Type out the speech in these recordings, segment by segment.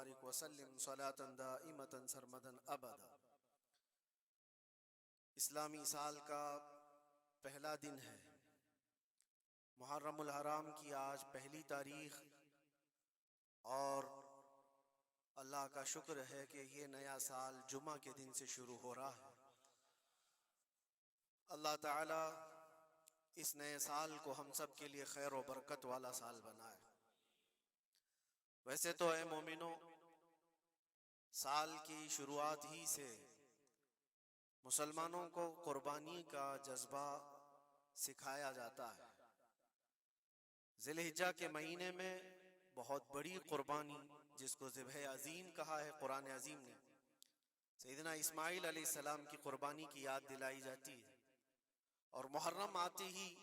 وبارک وسلم صلاة دائمة سرمدا ابدا۔ اسلامی سال کا پہلا دن ہے، محرم الحرام کی آج پہلی تاریخ، اور اللہ کا شکر ہے کہ یہ نیا سال جمعہ کے دن سے شروع ہو رہا ہے۔ اللہ تعالی اس نئے سال کو ہم سب کے لیے خیر و برکت والا سال بنائے۔ ویسے تو اے مومنو، سال کی شروعات ہی سے مسلمانوں کو قربانی کا جذبہ سکھایا جاتا ہے۔ ذی الحجہ کے مہینے میں بہت بڑی قربانی، جس کو ذبح عظیم کہا ہے قرآن عظیم نے، سیدنا اسماعیل علیہ السلام کی قربانی کی یاد دلائی جاتی ہے۔ اور محرم آتے ہی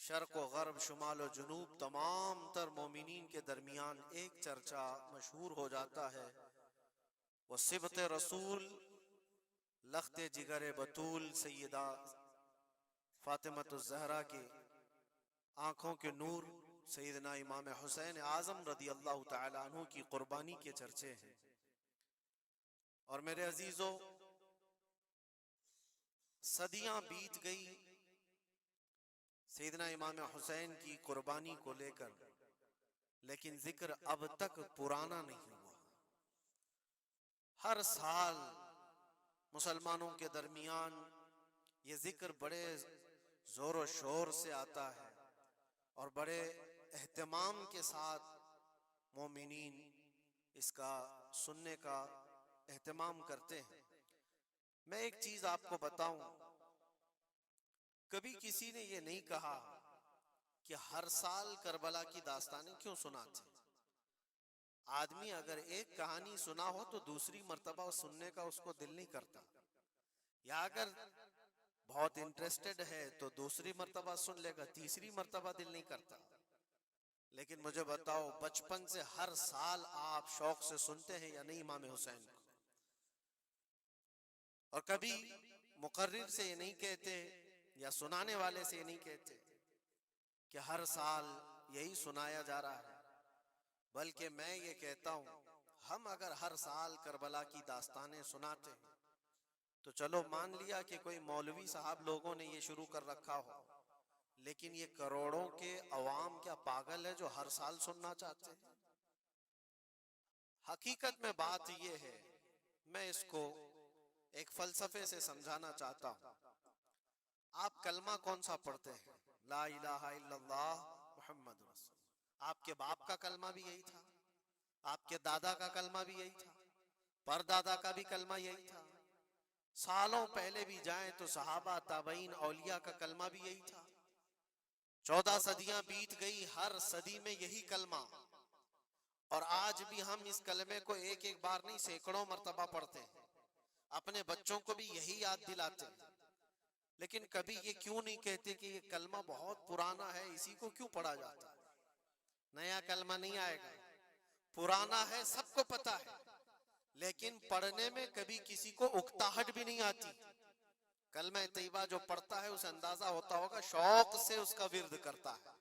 شرق و غرب، شمال و جنوب، تمام تر مومنین کے درمیان ایک چرچا مشہور ہو جاتا ہے، وہ صبت رسول، لخت جگر بطول سیدہ فاطمۃ الزہرا کے آنکھوں کے نور سیدنا امام حسین اعظم رضی اللہ تعالی عنہ کی قربانی کے چرچے ہیں۔ اور میرے عزیزو، صدیاں بیت گئی سیدنا امام حسین کی قربانی کو لے کر، لیکن ذکر اب تک پرانا نہیں ہوا۔ ہر سال مسلمانوں کے درمیان یہ ذکر بڑے زور و شور سے آتا ہے، اور بڑے اہتمام کے ساتھ مومنین اس کا سننے کا اہتمام کرتے ہیں۔ میں ایک چیز آپ کو بتاؤں، کبھی کسی نے یہ نہیں کہا کہ ہر سال کربلا کی داستانیں کیوں سناتے ہیں۔ آدمی اگر ایک کہانی سنا ہو تو دوسری مرتبہ سننے کا اس کو دل نہیں کرتا، یا اگر بہت انٹرسٹڈ ہے تو دوسری مرتبہ سن لے گا، تیسری مرتبہ دل نہیں کرتا۔ لیکن مجھے بتاؤ، بچپن سے ہر سال آپ شوق سے سنتے ہیں یا نہیں امام حسین کو؟ اور کبھی مقرر سے یہ نہیں کہتے یا سنانے والے سے یہ نہیں کہتے کہ ہر سال یہی سنایا جا رہا ہے، بلکہ میں یہ کہتا ہوں، ہم اگر ہر سال کربلا کی داستانیں سناتے ہیں تو چلو مان لیا کہ کوئی مولوی صاحب لوگوں نے یہ شروع کر رکھا ہو، لیکن یہ کروڑوں کے عوام کیا پاگل ہے جو ہر سال سننا چاہتے ہیں؟ حقیقت میں بات یہ ہے، میں اس کو ایک فلسفے سے سمجھانا چاہتا ہوں۔ آپ کلمہ کون سا پڑھتے ہیں؟ لا الہ الا اللہ محمد رسول۔ آپ کے باپ کا کلمہ بھی یہی تھا، آپ کے دادا کا کلمہ بھی یہی تھا، پردادا کا بھی کلمہ یہی تھا، سالوں پہلے بھی جائیں تو صحابہ، تابعین، اولیاء کا کلمہ بھی یہی تھا۔ 14 صدیاں بیت گئی، ہر صدی میں یہی کلمہ، اور آج بھی ہم اس کلمے کو ایک ایک بار نہیں سینکڑوں مرتبہ پڑھتے ہیں، اپنے بچوں کو بھی یہی یاد دلاتے ہیں۔ لیکن کبھی یہ کیوں نہیں کہتے کہ یہ کلمہ بہت پرانا ہے، اسی کو کیوں پڑھا جاتا ہے؟ نیا کلمہ نہیں آئے گا، پرانا ہے، سب کو پتا ہے، لیکن پڑھنے میں کبھی کسی کو اکتاہٹ بھی نہیں آتی۔ کلمہ طیبہ جو پڑھتا ہے اسے اندازہ ہوتا ہوگا شوق سے اس کا ورد کرتا ہے۔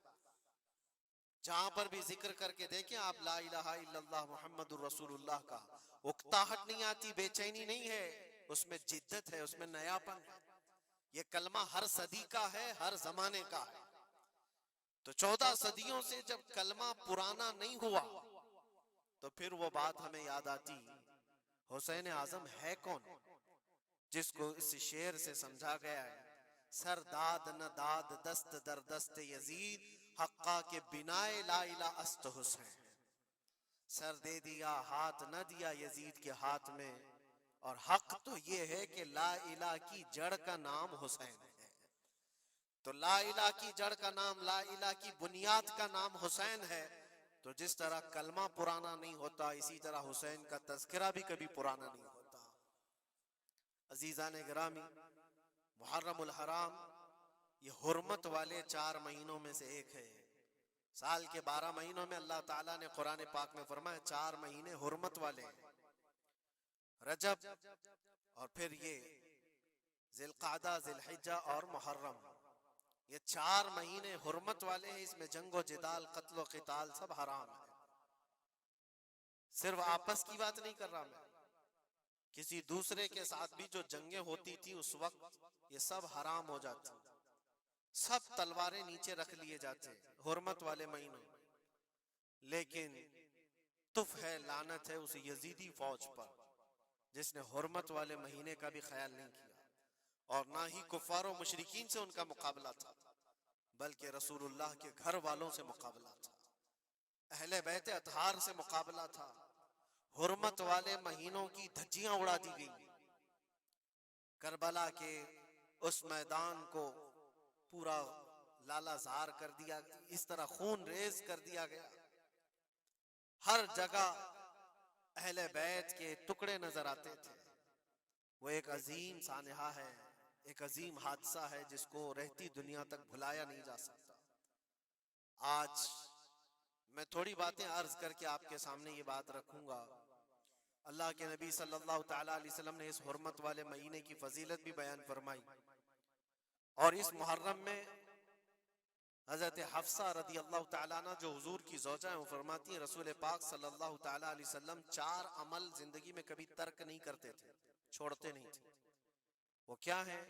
جہاں پر بھی ذکر کر کے دیکھیں آپ لا الہ الا اللہ محمد الرسول اللہ کا، اکتاہٹ نہیں آتی، بے چینی نہیں ہے، اس میں جدت ہے، اس میں نیاپن ہے۔ یہ کلمہ ہر صدی کا ہے، ہر زمانے کا ہے۔ تو 14 صدیوں سے جب کلمہ پرانا نہیں ہوا تو پھر وہ بات ہمیں یاد آتی، حسین اعظم ہے کون، جس کو اس شعر سے سمجھا گیا ہے، سر داد نہ داد دست در دست یزید، حقا کے بنائے لا الہ است حسین۔ سر دے دیا ہاتھ نہ دیا یزید کے ہاتھ میں، اور حق تو یہ ہے کہ لا الہ کی جڑ کا نام حسین ہے۔ تو لا الہ کی جڑ کا نام، لا الہ کی بنیاد کا نام حسین ہے، تو جس طرح کلمہ پرانا نہیں ہوتا، اسی طرح حسین کا تذکرہ بھی کبھی پرانا نہیں ہوتا۔ عزیزان گرامی، محرم الحرام یہ حرمت والے 4 مہینوں میں سے ایک ہے۔ سال کے 12 مہینوں میں اللہ تعالیٰ نے قرآن پاک میں فرمایا 4 مہینے حرمت والے ہیں، رجب، اور پھر یہ ذی القعدہ، ذی الحجہ اور محرم، یہ 4 مہینے حرمت والے ہیں۔ اس میں جنگ و جدال، قتل و قتال سب حرام ہے۔ صرف آپس کی بات نہیں کر رہا میں، کسی دوسرے کے ساتھ بھی جو جنگیں ہوتی تھی اس وقت یہ سب حرام ہو جاتی، سب تلواریں نیچے رکھ لیے جاتے حرمت والے مہینوں. لیکن تف ہے، لعنت ہے اس یزیدی فوج پر جس نے حرمت والے مہینے کا بھی خیال نہیں کیا، اور نہ ہی کفار و مشرکین سے ان کا مقابلہ تھا، بلکہ رسول اللہ کے گھر والوں سے مقابلہ تھا، اہل بیت اطہار سے مقابلہ تھا. حرمت والے مہینوں کی دھجیاں اڑا دی گئی، کربلا کے اس میدان کو پورا لالا زار کر دیا، اس طرح خون ریز کر دیا گیا. ہر جگہ اہل بیت کے ٹکڑے نظر آتے تھے. وہ ایک عظیم سانحہ ہے، ایک عظیم حادثہ ہے جس کو رہتی دنیا تک بھلایا نہیں جا سکتا. آج میں تھوڑی باتیں عرض کر کے آپ کے سامنے یہ بات رکھوں گا. اللہ کے نبی صلی اللہ تعالیٰ علیہ وسلم نے اس حرمت والے مہینے کی فضیلت بھی بیان فرمائی، اور اس محرم میں حضرت حفصہ رضی اللہ تعالیٰ عنہ جو حضور کی زوجہ ہیں وہ فرماتی ہیں رسول پاک صلی اللہ تعالیٰ علیہ وسلم 4 عمل زندگی میں کبھی ترک نہیں کرتے تھے، چھوڑتے نہیں تھے. وہ کیا ہیں؟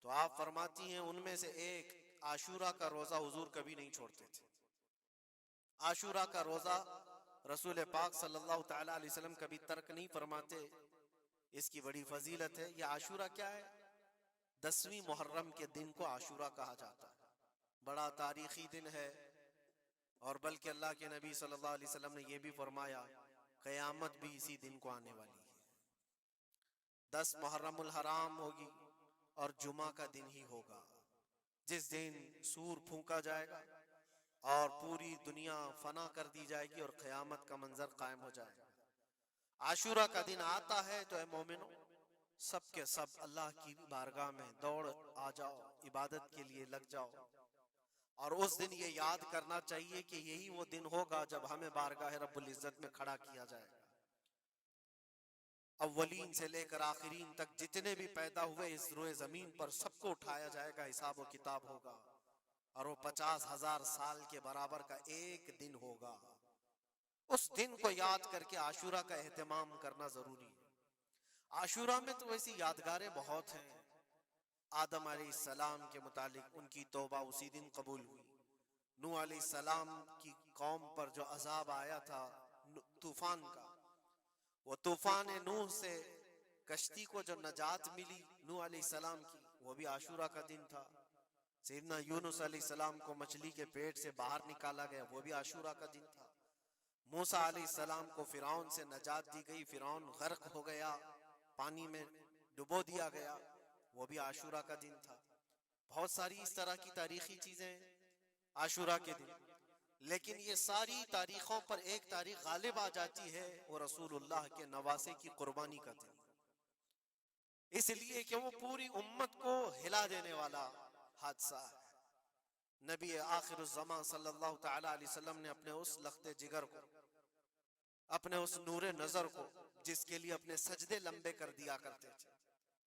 تو آپ فرماتی ہیں ان میں سے ایک عاشورہ کا روزہ حضور کبھی نہیں چھوڑتے تھے. عاشورہ کا روزہ رسول پاک صلی اللہ تعالیٰ علیہ وسلم کبھی ترک نہیں فرماتے. اس کی بڑی فضیلت ہے. یہ عاشورہ کیا ہے؟ 10ویں محرم کے دن کو عاشورہ کہا جاتا ہے. بڑا تاریخی دن ہے، اور بلکہ اللہ کے نبی صلی اللہ علیہ وسلم نے یہ بھی فرمایا قیامت بھی اسی دن کو آنے والی ہے. 10 محرم الحرام ہوگی اور جمعہ کا دن ہی ہوگا جس دن سور پھونکا جائے گا اور پوری دنیا فنا کر دی جائے گی اور قیامت کا منظر قائم ہو جائے گا. عاشورہ کا دن آتا ہے تو اے مومنو سب کے سب اللہ کی بارگاہ میں دوڑ آ جاؤ، عبادت کے لیے لگ جاؤ. اور اس دن یہ یاد کرنا چاہیے کہ یہی وہ دن ہوگا جب ہمیں بارگاہ رب العزت میں کھڑا کیا جائے گا. اولین سے لے کر آخرین تک جتنے بھی پیدا ہوئے اس روئے زمین پر سب کو اٹھایا جائے گا، حساب و کتاب ہوگا، اور وہ 50,000 سال کے برابر کا ایک دن ہوگا. اس دن کو یاد کر کے عاشورہ کا اہتمام کرنا ضروری ہے. عاشورہ میں تو ویسی یادگاریں بہت ہیں. آدم علیہ السلام کے متعلق ان کی توبہ اسی دن قبول ہوئی. نوح علیہ السلام کی قوم پر جو عذاب آیا تھا طوفان کا، وہ طوفان نوح سے کشتی کو جو نجات ملی نوح علیہ السلام کی، وہ بھی عاشورہ کا دن تھا. سیدنا یونس علیہ السلام کو مچھلی کے پیٹ سے باہر نکالا گیا، وہ بھی عاشورہ کا دن تھا. موسیٰ علیہ السلام کو فرعون سے نجات دی گئی، فرعون غرق ہو گیا، پانی میں ڈبو دیا گیا، وہ بھی عاشورہ کا دن تھا. بہت ساری اس طرح کی تاریخی چیزیں عاشورہ کے دن. لیکن یہ ساری تاریخوں پر ایک تاریخ غالب آ جاتی ہے، وہ رسول اللہ کے نواسے کی قربانی کا دن، اس لیے کہ وہ پوری امت کو ہلا دینے والا حادثہ ہے. نبی آخر الزمان صلی اللہ تعالیٰ علیہ وسلم نے اپنے اس لخت جگر کو، اپنے اس نور نظر کو، جس کے لیے اپنے سجدے لمبے کر دیا کرتے تھے.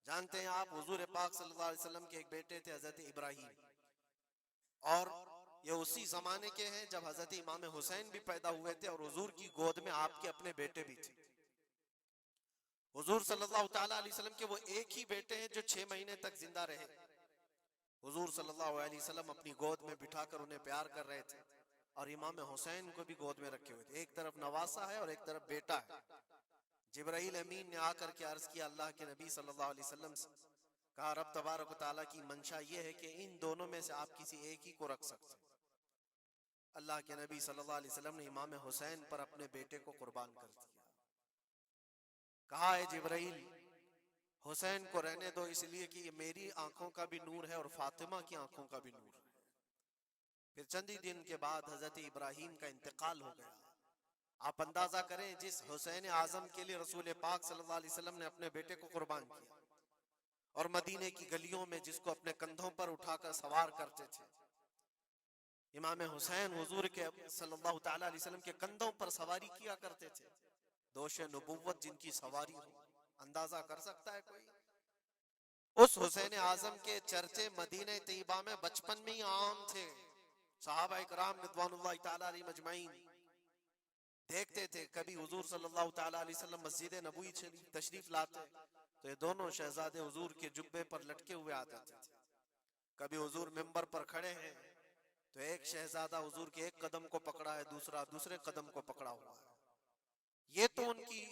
جانتے ہیں آپ حضور پاک صلی اللہ علیہ وسلم کے ایک بیٹے تھے حضرت ابراہیم، اور یہ اسی زمانے کے ہیں جب حضرت امام حسین بھی پیدا ہوئے تھے، اور حضور کی گود میں آپ کے اپنے بیٹے بھی تھے. حضور صلی اللہ تعالیٰ علیہ وسلم کے وہ ایک ہی بیٹے ہیں جو 6 مہینے تک زندہ رہے. حضور صلی اللہ علیہ وسلم اپنی گود میں بٹھا کر انہیں پیار کر رہے تھے، اور امام حسین کو بھی گود میں رکھے ہوئے تھے. ایک طرف نواسا ہے اور ایک طرف بیٹا ہے. جبرائیل امین نے آ کر کے عرض کیا اللہ کے نبی صلی اللہ علیہ وسلم سے، کہا رب تبارک و تعالیٰ کی منشا یہ ہے کہ ان دونوں میں سے آپ کسی ایک ہی کو رکھ سکتے. اللہ کے نبی صلی اللہ علیہ وسلم نے امام حسین پر اپنے بیٹے کو قربان کر دیا. کہا اے جبرائیل حسین کو رہنے دو، اس لیے کہ یہ میری آنکھوں کا بھی نور ہے اور فاطمہ کی آنکھوں کا بھی نور ہے. پھر چند ہی دن کے بعد حضرت ابراہیم کا انتقال ہو گیا. آپ اندازہ کریں جس حسین اعظم کے لیے رسول پاک صلی اللہ علیہ وسلم نے اپنے بیٹے کو قربان کیا، اور مدینے کی گلیوں میں جس کو اپنے کندھوں پر اٹھا کر سوار کرتے تھے، امام حسین حضور کے صلی اللہ تعالیٰ علیہ وسلم کے کندھوں پر سواری کیا کرتے تھے. دوش نبوت جن کی سواری ہو، اندازہ کر سکتا ہے کوئی؟ اس حسین اعظم کے چرچے مدینہ طیبہ میں بچپن میں ہی عام تھے. صحابہ اکرام رضوان اللہ تعالیٰ علیہ مجمعین دیکھتے تھے کبھی حضور صلی اللہ تعالیٰ علیہ وسلم مسجد نبوی تشریف لاتے تو یہ دونوں شہزادے حضور کے جبے پر لٹکے ہوئے آتے تھے. کبھی حضور ممبر پر کھڑے ہیں تو ایک شہزادہ حضور کے ایک قدم کو پکڑا ہے, دوسرا دوسرے قدم کو پکڑا ہوا ہے. یہ تو ان کی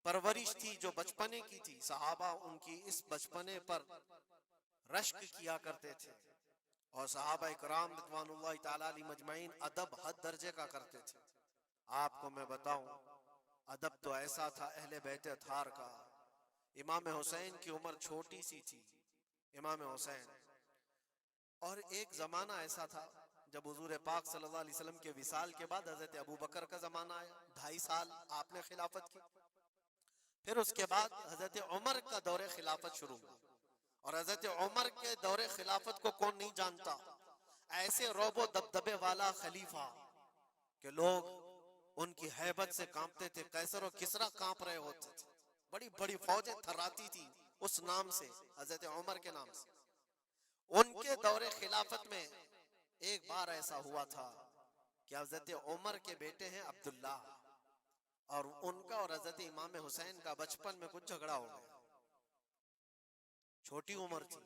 پرورش تھی جو بچپنے کی تھی. صحابہ ان کی اس بچپنے پر رشک کیا کرتے تھے, اور صحابہ اکرام رضوان اللہ تعالی علیہ مجمعین ادب حد درجے کا کرتے تھے. آپ کو میں بتاؤں, ادب تو ایسا تھا اہل بیت اطہار کا. امام حسین کی عمر چھوٹی سی تھی, امام حسین. اور ایک زمانہ ایسا تھا جب حضور پاک صلی اللہ علیہ وسلم کے وصال کے بعد حضرت ابو بکر کا زمانہ آیا, 2.5 سال آپ نے خلافت کی. پھر اس کے بعد حضرت عمر کا دور خلافت شروع ہوا, اور حضرت عمر کے دور خلافت کو کون نہیں جانتا. ایسے رعب و دبدبے والا خلیفہ کہ لوگ ان کی ہیبت سے کانپتے تھے. قیصر و کسریٰ کانپ رہے ہوتے تھے, بڑی بڑی فوجیں تھراتی تھی اس نام سے, حضرت عمر کے نام سے. ان کے دور خلافت میں ایک بار ایسا ہوا تھا کہ حضرت عمر کے بیٹے ہیں عبداللہ, اور ان کا اور حضرت امام حسین کا بچپن میں کچھ جھگڑا ہو گیا. چھوٹی عمر تھی,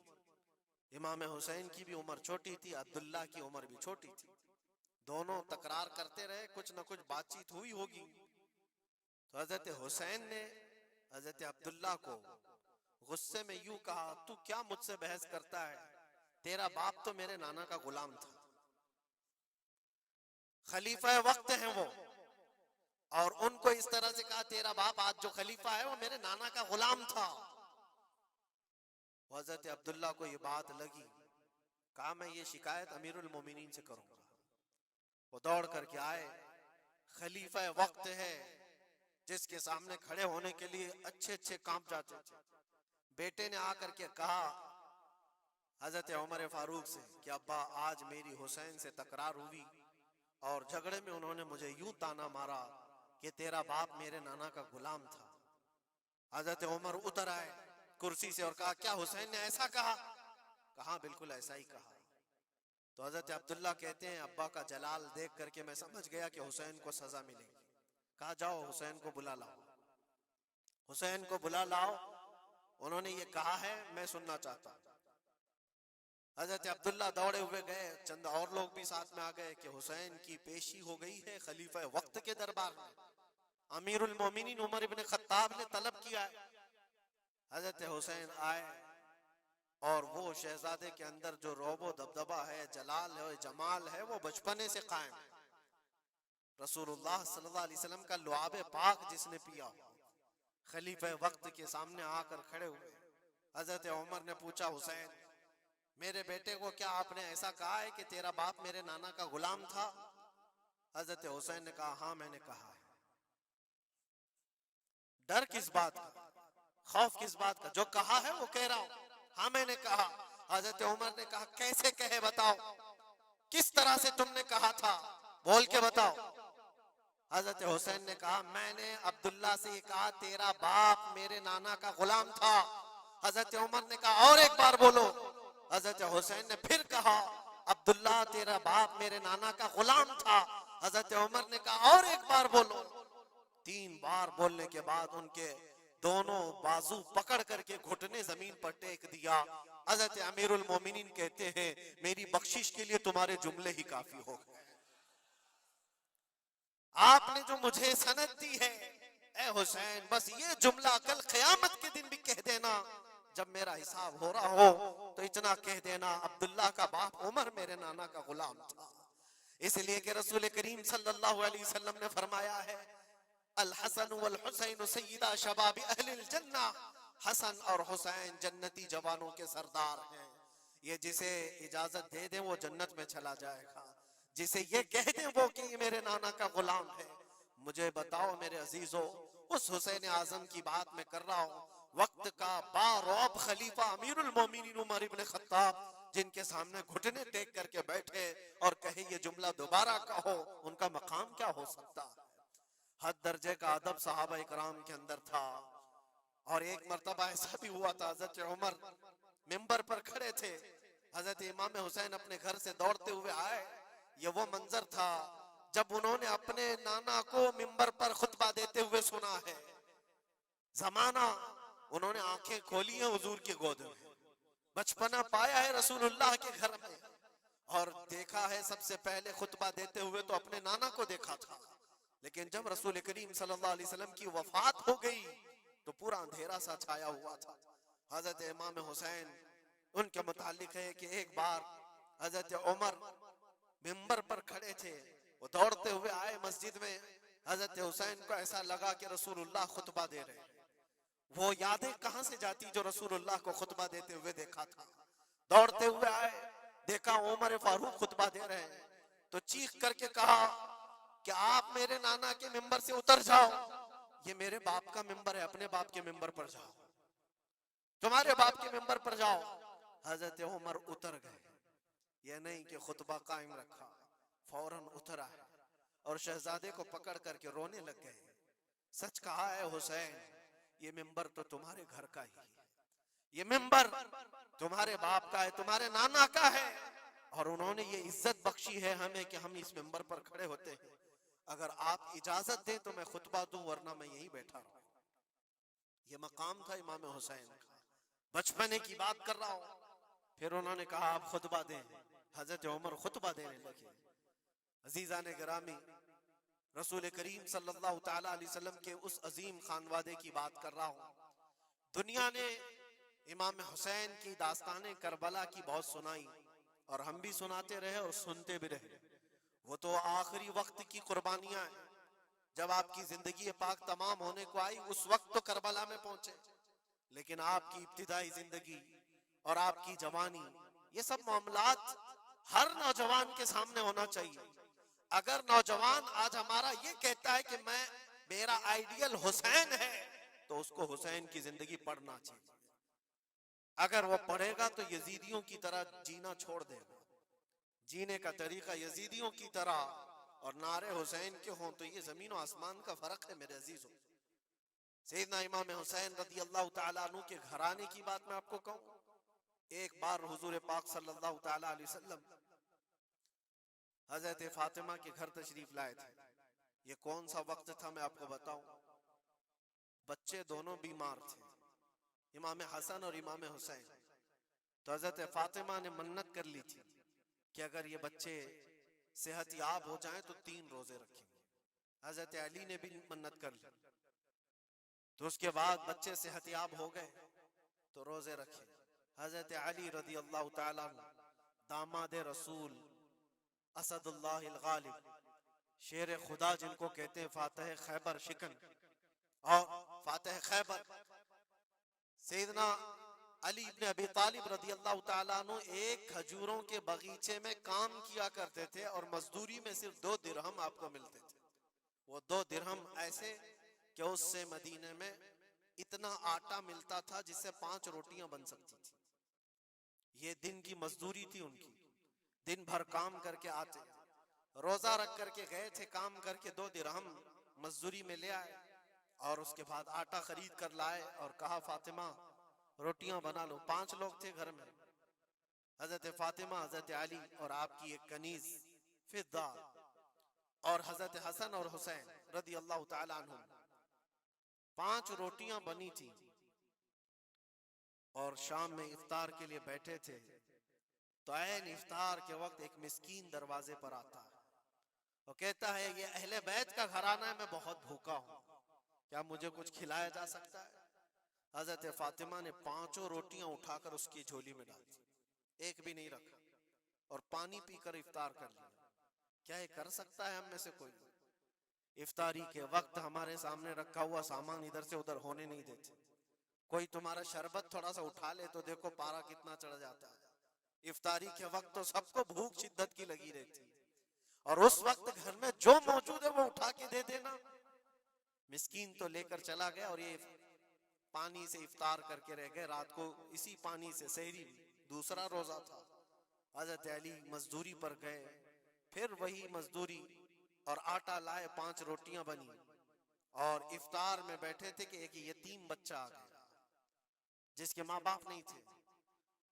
امام حسین کی بھی عمر چھوٹی تھی, عبداللہ کی عمر بھی چھوٹی تھی. دونوں تکرار کرتے رہے, کچھ نہ کچھ بات چیت ہوئی ہوگی. تو حضرت حسین نے حضرت عبداللہ کو غصے میں یوں کہا, تو کیا مجھ سے بحث کرتا ہے, تیرا باپ تو میرے نانا کا غلام تھا. خلیفہ وقت ہیں وہ, اور ان کو اس طرح سے کہا تیرا باپ آج جو خلیفہ ہے وہ میرے نانا کا غلام تھا. حضرت عبداللہ کو یہ بات لگی, کہا میں یہ شکایت امیر المومنین سے کروں گا. وہ دوڑ کر کے آئے, خلیفہ وقت ہے جس کے سامنے کھڑے ہونے کے لیے اچھے اچھے کانپ جاتے تھے. بیٹے نے آ کر کے کہا حضرت عمر فاروق سے کہ ابا آج میری حسین سے تکرار ہوئی, اور جھگڑے میں انہوں نے مجھے یوں تانا مارا کہ تیرا باپ میرے نانا کا غلام تھا. حضرت عمر اتر آئے کرسی سے اور کہا کیا حسین نے ایسا کہا؟ کہا بالکل ایسا ہی کہا. تو حضرت عبداللہ کہتے ہیں ابا کا جلال دیکھ کر کے میں سمجھ گیا کہ حسین کو سزا ملے گی. کہا جاؤ حسین کو بلا لاؤ, حسین کو بلا لاؤ, انہوں نے یہ کہا ہے میں سننا چاہتا ہوں. حضرت عبداللہ دوڑے ہوئے گئے, چند اور لوگ بھی ساتھ میں آ گئے کہ حسین کی پیشی ہو گئی ہے خلیفہ وقت کے دربار میں. امیر المومنین عمر ابن خطاب نے طلب کیا ہے. حضرت حسین آئے, اور وہ شہزادے کے اندر جو رعب و دبدبہ ہے, جلال ہے, جمال ہے, وہ بچپنے سے قائم ہے. رسول اللہ صلی اللہ علیہ وسلم کا لعاب پاک جس نے پیا, خلیفہ وقت کے سامنے آ کر کھڑے ہوئے. حضرت عمر نے پوچھا حسین میرے بیٹے کو کیا آپ نے ایسا کہا ہے کہ تیرا باپ میرے نانا کا غلام تھا؟ حضرت حسین نے کہا ہاں میں نے کہا ہے. ڈر کس بات کا, خوف کس بات کا, جو کہا ہے وہ کہہ رہا ہوں, ہاں میں نے کہا. حضرت عمر نے کہا کیسے کہے بتاؤ, کس طرح سے تم نے کہا تھا, بول کے بتاؤ. حضرت حسین نے کہا میں نے عبداللہ سے یہ کہا تیرا باپ میرے نانا کا غلام تھا. حضرت عمر نے کہا اور ایک بار بولو. حضرت حسین نے پھر کہا عبداللہ تیرا باپ میرے نانا کا غلام تھا. حضرت عمر نے کہا اور ایک بار بولو. 3 بار بولنے کے بعد ان کے دونوں بازو پکڑ کر کے گھٹنے زمین پر ٹیک دیا. حضرت امیر المومنین کہتے ہیں میری بخشش کے لیے تمہارے جملے ہی کافی ہو گئے. آپ نے جو مجھے سند دی ہے اے حسین, بس یہ جملہ کل قیامت کے دن بھی کہہ دینا, جب میرا حساب ہو رہا ہو تو اتنا کہہ دینا عبداللہ کا باپ عمر میرے نانا کا غلام تھا. اس لیے کہ رسول کریم صلی اللہ علیہ وسلم نے فرمایا ہے الحسن والحسین سیدہ شباب اہل الجنہ, حسن اور حسین جنتی جوانوں کے سردار ہیں. یہ جسے اجازت دے دیں وہ جنت میں چلا جائے گا, جسے یہ کہہ دیں وہ کہ یہ میرے نانا کا غلام ہے. مجھے بتاؤ میرے عزیزو, اس حسین اعظم کی بات میں کر رہا ہوں, وقت کا بارعب خلیفہ امیر المومنین عمر ابن خطاب, جن کے سامنے گھٹنے ٹیک کر کے بیٹھے اور کہے یہ جملہ دوبارہ کہو, ان کا مقام کیا ہو سکتا ہے. حد درجے کا ادب صحابہ اکرام کے اندر تھا. اور ایک مرتبہ ایسا بھی ہوا تھا, حضرت عمر ممبر پر کھڑے تھے, حضرت امام حسین اپنے گھر سے دوڑتے ہوئے آئے. یہ وہ منظر تھا جب انہوں نے اپنے نانا کو منبر پر خطبہ دیتے ہوئے سنا ہے، زمانہ انہوں نے آنکھیں کھولی ہیں حضور کی گود میں، بچپنا پایا ہے رسول اللہ کے گھر میں، اور دیکھا ہے سب سے پہلے خطبہ دیتے ہوئے تو اپنے نانا کو دیکھا تھا، لیکن جب رسول کریم صلی اللہ علیہ وسلم کی وفات ہو گئی تو پورا اندھیرا سا چھایا ہوا تھا۔ حضرت امام حسین ان کے متعلق ہے کہ ایک بار حضرت عمر منبر پر کھڑے تھے، وہ دوڑتے ہوئے آئے مسجد میں، حضرت حسین کو ایسا لگا کہ رسول اللہ خطبہ دے رہے ہیں، وہ یادیں کہاں سے جاتی جو رسول اللہ کو خطبہ دیتے ہوئے دیکھا تھا۔ دوڑتے ہوئے آئے، دیکھا عمر فاروق خطبہ دے رہے ہیں، تو چیخ کر کے کہا کہ آپ میرے نانا کے منبر سے اتر جاؤ، یہ میرے باپ کا منبر ہے، اپنے باپ کے منبر پر جاؤ، تمہارے باپ کے منبر پر جاؤ۔ حضرت عمر اتر گئے، یہ نہیں کہ خطبہ قائم رکھا، فوراً اترا اور شہزادے کو پکڑ کر کے رونے لگ گئے۔ سچ کہا ہے حسین، یہ منبر تو تمہارے گھر کا ہی ہے، یہ منبر تمہارے باپ کا ہے، تمہارے نانا کا ہے، اور انہوں نے یہ عزت بخشی ہے ہمیں کہ ہم اس منبر پر کھڑے ہوتے ہیں، اگر آپ اجازت دیں تو میں خطبہ دوں، ورنہ میں یہیں بیٹھا رہوں۔ یہ مقام تھا امام حسین کا، بچپنے کی بات کر رہا ہوں۔ پھر انہوں نے کہا آپ خطبہ دیں، حضرت عمر خطبہ دینے لگے۔ عزیزان گرامی، رسول کریم صلی اللہ تعالی علیہ وسلم کے اس عظیم خانوادے کی بات کر رہا ہوں۔ دنیا نے امام حسین کی داستانیں کربلا کی بہت سنائی، اور ہم بھی سناتے رہے اور سنتے بھی رہے۔ وہ تو آخری وقت کی قربانیاں ہیں، جب آپ کی زندگی پاک تمام ہونے کو آئی اس وقت تو کربلا میں پہنچے، لیکن آپ کی ابتدائی زندگی اور آپ کی جوانی، یہ سب معاملات ہر نوجوان کے سامنے ہونا چاہیے۔ اگر نوجوان آج ہمارا یہ کہتا ہے کہ میرا آئیڈیل حسین ہے، تو اس کو حسین کی زندگی پڑھنا چاہیے۔ اگر وہ پڑھے گا تو یزیدیوں کی طرح جینا چھوڑ دے گا، جینے کا طریقہ یزیدیوں کی طرح اور نعرے حسین کے ہوں تو یہ زمین و آسمان کا فرق ہے میرے عزیزوں۔ سیدنا امام حسین رضی اللہ تعالیٰ عنہ کے گھرانے کی بات میں آپ کو کہوں، ایک بار حضور پاک صلی اللہ تعالیٰ علیہ وسلم حضرت فاطمہ کے گھر تشریف لائے تھے۔ یہ کون سا وقت تھا میں آپ کو بتاؤں، بچے دونوں بیمار تھے، امام حسن اور امام حسین۔ تو حضرت فاطمہ نے منت کر لی تھی کہ اگر یہ بچے صحت یاب ہو جائیں تو 3 روزے رکھیں گے۔ حضرت علی نے بھی منت کر لی، تو اس کے بعد بچے صحت یاب ہو گئے تو روزے رکھے۔ حضرت علی رضی اللہ تعالیٰ عنہ، داماد رسول، اسد اللہ الغالب، شیر خدا جن کو کہتے ہیں، فاتح خیبر شکن اور فاتح خیبر، سیدنا علی ابن ابی طالب رضی اللہ تعالیٰ عنہ ایک کھجوروں کے باغیچے میں کام کیا کرتے تھے، اور مزدوری میں صرف 2 درہم آپ کو ملتے تھے۔ وہ 2 درہم ایسے کہ اس سے مدینے میں اتنا آٹا ملتا تھا جس سے 5 روٹیاں بن سکتی تھی۔ یہ دن کی مزدوری تھی ان کی، دن بھر کام کر کے آتے، روزہ رکھ کر کے گئے تھے، کام کر کے 2 درہم مزدوری میں لے آئے، اور اس کے بعد آٹا خرید کر لائے اور کہا فاطمہ روٹیاں بنا لو۔ 5 لوگ تھے گھر میں، حضرت فاطمہ، حضرت علی اور آپ کی ایک کنیز فضہ، اور حضرت حسن اور حسین رضی اللہ تعالیٰ عنہ۔ 5 روٹیاں بنی تھی، اور شام میں افطار کے لیے بیٹھے تھے، تو عین افطار کے وقت ایک مسکین دروازے پر آتا ہے، وہ کہتا ہے یہ اہل بیت کا گھرانہ ہے، میں بہت بھوکا ہوں، کیا مجھے کچھ کھلایا جا سکتا ہے؟ حضرت فاطمہ نے 5 روٹیاں اٹھا کر اس کی جھولی میں ڈال دی، ایک بھی نہیں رکھا، اور پانی پی کر افطار کر لیا۔ کیا یہ کر سکتا ہے ہم میں سے کوئی؟ افطاری کے وقت ہمارے سامنے رکھا ہوا سامان ادھر سے ادھر ہونے نہیں دیتے۔ کوئی تمہارا شربت تھوڑا سا اٹھا لے تو دیکھو پارا کتنا چڑھ جاتا ہے۔ افطاری کے وقت تو سب کو بھوک شدت کی لگی رہتی، اور اس وقت گھر میں جو موجود ہے وہ اٹھا کے دے دینا۔ مسکین تو لے کر چلا گیا، اور یہ پانی سے افطار کر کے رہ گئے، رات کو اسی پانی سے سحری، دوسرا روزہ تھا۔ حضرت علی مزدوری پر گئے، پھر وہی مزدوری، اور آٹا لائے، 5 روٹیاں بنی، اور افطار میں بیٹھے تھے کہ ایک یتیم بچہ آ گیا جس کے ماں باپ نہیں تھے۔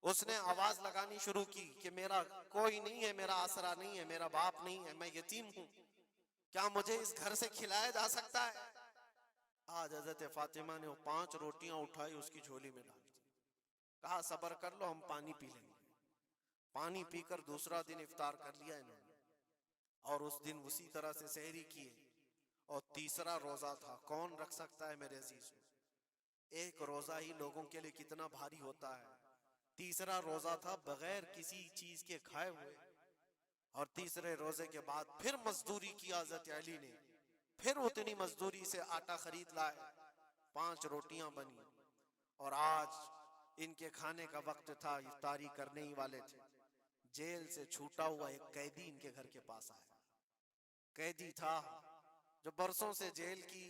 اس نے آواز لگانی شروع کی کہ میرا کوئی نہیں ہے، میرا آسرا نہیں ہے، میرا باپ نہیں ہے، میں یتیم ہوں۔ کیا مجھے اس گھر سے کھلایا جا سکتا ہے؟ آج حضرت فاطمہ نے وہ 5 روٹیاں اٹھائی، اس کی جھولی میں ڈال دی، کہا صبر کر لو، ہم پانی پی لیں گے۔ پانی پی کر دوسرا دن افطار کر لیا انہوں نے، اور اس دن اسی طرح سے سحری کیے، اور تیسرا روزہ تھا۔ کون رکھ سکتا ہے میرے عزیز؟ ایک روزہ ہی لوگوں کے لیے کتنا بھاری ہوتا ہے۔ تیسرا روزہ تھا بغیر کسی چیز کے کھائے ہوئے، اور تیسرے روزے کے بعد پھر مزدوری کی حضرت علی نے، پھر اتنی مزدوری سے آٹا خرید لائے، 5 روٹیاں بنی، اور آج ان کے کھانے کا وقت تھا، افطاری کرنے ہی والے تھے۔ جیل سے چھوٹا ہوا ایک قیدی ان کے گھر کے پاس آیا۔ قیدی تھا جو برسوں سے جیل کی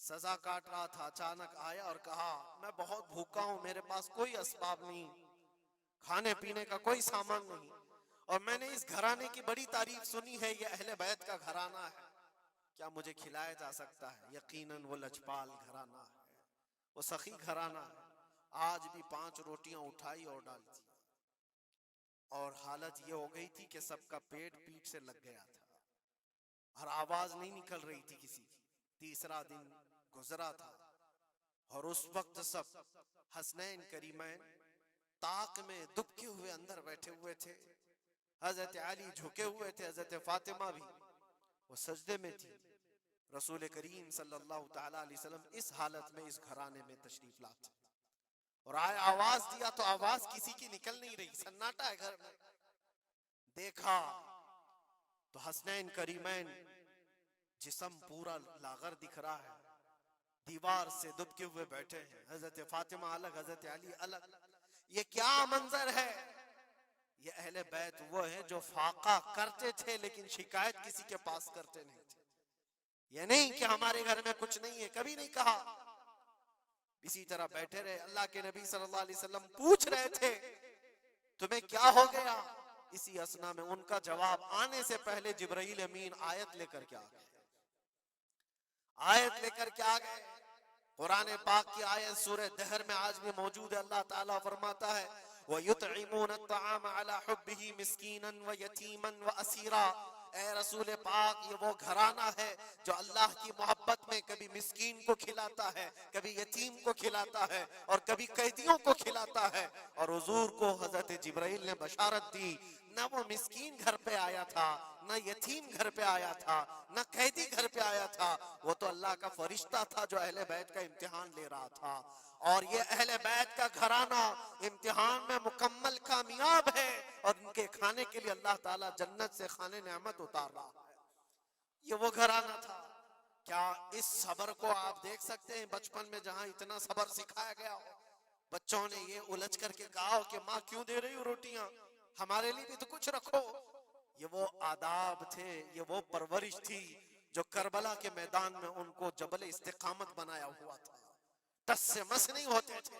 سزا کاٹ رہا تھا، اچانک آیا اور کہا میں بہت بھوکا ہوں، میرے پاس کوئی اسباب نہیں، کھانے پینے کا کوئی سامان نہیں، اور میں نے اس گھرانے کی بڑی تعریف سنی ہے، یہ اہل بیت کا گھرانہ ہے، کیا مجھے کھلایا جا سکتا ہے؟ یقیناً وہ لجپال گھرانہ ہے، وہ سخی گھرانہ ہے۔ آج بھی 5 روٹیاں اٹھائی اور ڈال دی، اور حالت یہ ہو گئی تھی کہ سب کا پیٹ پیٹ سے لگ گیا تھا، اور آواز نہیں نکل رہی تھی کسی کی۔ تیسرا دن گزرا تھا، اور اس وقت سب حسنین کریمین طاق میں دبکے ہوئے اندر بیٹھے ہوئے تھے۔ حضرت علی جھکے ہوئے تھے، حضرت فاطمہ بھی وہ سجدے میں تھی۔ رسول کریم صلی اللہ تعالی علیہ وسلم اس حالت میں اس گھرانے میں تشریف لاتے، اور آئے آواز دیا تو آواز کسی کی نکل نہیں رہی، سناٹا ہے گھر میں۔ دیکھا تو حسنین کریمین جسم پورا لاغر دکھ رہا ہے، دیوار سے دبکے ہوئے بیٹھے ہیں، حضرت فاطمہ الگ، حضرت علی الگ۔ یہ کیا منظر ہے؟ یہ اہل بیت وہ ہیں جو فاقہ کرتے تھے لیکن شکایت کسی کے پاس کرتے نہیں تھے۔ یہ نہیں کہ ہمارے گھر میں کچھ نہیں ہے، کبھی نہیں کہا۔ اسی طرح بیٹھے رہے۔ اللہ کے نبی صلی اللہ علیہ وسلم پوچھ رہے تھے تمہیں کیا ہو گیا؟ اسی اسنا میں ان کا جواب آنے سے پہلے جبرائیل امین آیت لے کر کے آ گئے، آیت لے کر کے آ گئے۔ قرآن پاک کی آیت سورہ دہر میں آج بھی موجود ہے۔ اللہ تعالیٰ فرماتا ہے وَيُطْعِمُونَ الطَّعَامَ عَلَى حُبِّهِ مِسْكِينًا وَيَتِيمًا وَأَسِيرًا۔ اے رسول پاک، یہ وہ گھرانہ ہے جو اللہ کی محبت میں کبھی مسکین کو کھلاتا ہے، کبھی یتیم کو کھلاتا ہے، اور کبھی قیدیوں کو کھلاتا ہے۔ اور حضور کو حضرت جبرائیل نے بشارت دی، نہ وہ مسکین گھر پہ آیا تھا، نہ یتیم گھر پہ آیا تھا، نہ قیدی گھر پہ آیا تھا، وہ تو اللہ کا فرشتہ تھا جو اہل بیت کا امتحان لے رہا تھا۔ اور یہ اہل بیت کا گھرانہ امتحان میں مکمل کامیاب ہے، اور ان کے کھانے کے لیے اللہ تعالیٰ جنت سے خانے نعمت اتار رہا ہے۔ یہ وہ گھرانہ تھا۔ کیا اس صبر کو آپ دیکھ سکتے ہیں بچپن میں جہاں اتنا صبر سکھایا گیا ہو؟ بچوں نے یہ الجھ کر کے کہا ہو کہ ماں کیوں دے رہی ہو روٹیاں، ہمارے لیے بھی تو کچھ رکھو۔ یہ وہ آداب تھے، یہ وہ پرورش تھی جو کربلا کے میدان میں ان کو جبل استقامت بنایا ہوا تھا۔ ٹس سے مس نہیں ہوتے تھے۔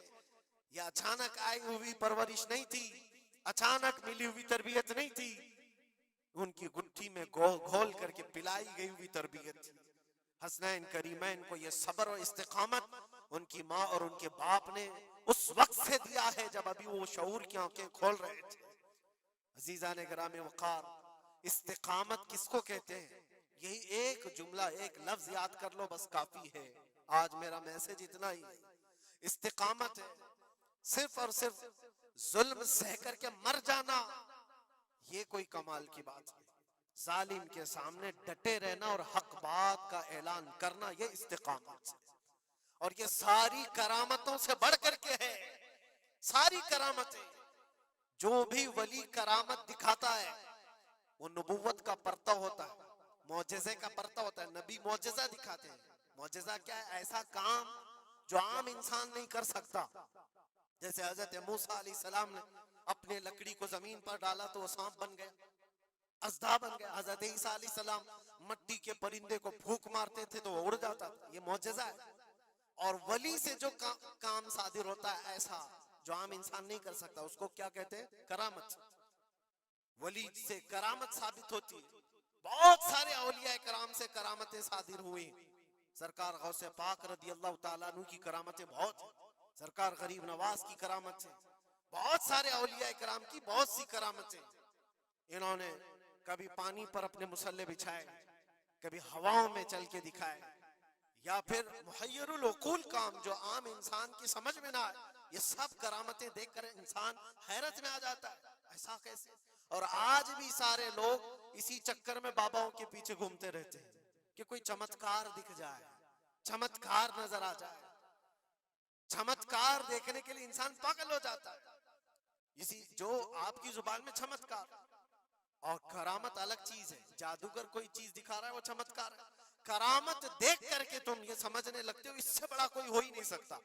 یہ اچانک آئی ہوئی پرورش نہیں تھی، اچانک ملی ہوئی تربیت نہیں تھی، ان کی گٹھی میں گھول کر کے پلائی گئی ہوئی تربیت تھی۔ حسنین کریمین کو یہ صبر و استقامت ان کی ماں اور ان کے باپ نے اس وقت سے دیا ہے جب ابھی وہ شعور کی آنکھیں کھول رہے تھے۔ عزیزان گرامی وقار، استقامت کس کو کہتے ہیں؟ یہی ایک جملہ، ایک لفظ یاد کر لو، بس کافی ہے۔ آج میرا میسج اتنا ہی ہے۔ استقامت ہے صرف اور صرف ظلم سہ کر کے مر جانا، یہ کوئی کمال کی بات نہیں۔ ظالم کے سامنے ڈٹے رہنا اور حق بات کا اعلان کرنا، یہ استقامت ہے۔ اور یہ ساری کرامتوں سے بڑھ کر کے ہے۔ ساری کرامتیں، جو بھی ولی کرامت دکھاتا ہے وہ نبوت کا پرتو ہوتا ہے، معجزے کا پرتو ہوتا ہے۔ نبی معجزہ دکھاتے ہیں۔ معجزہ کیا ہے؟ ایسا کام جو عام انسان نہیں کر سکتا۔ جیسے حضرت موسیٰ علیہ السلام نے اپنے لکڑی کو زمین پر ڈالا تو وہ سانپ بن گیا، اژدھا بن گیا۔ حضرت عیسیٰ علیہ السلام مٹی کے پرندے کو پھونک مارتے تھے تو وہ اڑ جاتا تھا، یہ معجزہ ہے۔ اور ولی سے جو کام صادر ہوتا ہے ایسا جو عام انسان نہیں کر سکتا، اس کو کیا کہتے ہیں؟ کرامت۔ ولی سے کرامت ثابت ہوتی ہے۔ بہت سارے اولیاء کرام سے کرامتیں صادر ہوئی۔ سرکار غوث پاک رضی اللہ تعالیٰ عنہ کی کرامتیں بہت ہیں، سرکار غریب نواز کی کرامت ہیں، بہت سارے اولیاء کرام کی بہت سی کرامتیں۔ انہوں نے کبھی پانی پر اپنے مصلے بچھائے، کبھی ہواؤں میں چل کے دکھائے، یا پھر محیر العقول کام جو عام انسان کی سمجھ میں نہ آئے، یہ سب کرامتیں دیکھ کر انسان حیرت میں آ جاتا ہے، ایسا کیسے؟ اور آج بھی سارے لوگ اسی چکر میں باباؤں کے پیچھے گھومتے رہتے ہیں کہ کوئی چمتکار دکھ جائے، چمتکار نظر آ جائے۔ چمتکار دیکھنے کے لیے انسان پاگل ہو جاتا ہے، اسی جو آپ کی زبان میں چمتکار اور کرامت الگ چیز ہے۔ جادوگر کوئی چیز دکھا رہا ہے وہ چمتکار ہے، کرامت دیکھ کر کے تم یہ سمجھنے لگتے ہو اس سے بڑا کوئی ہو ہی نہیں سکتا،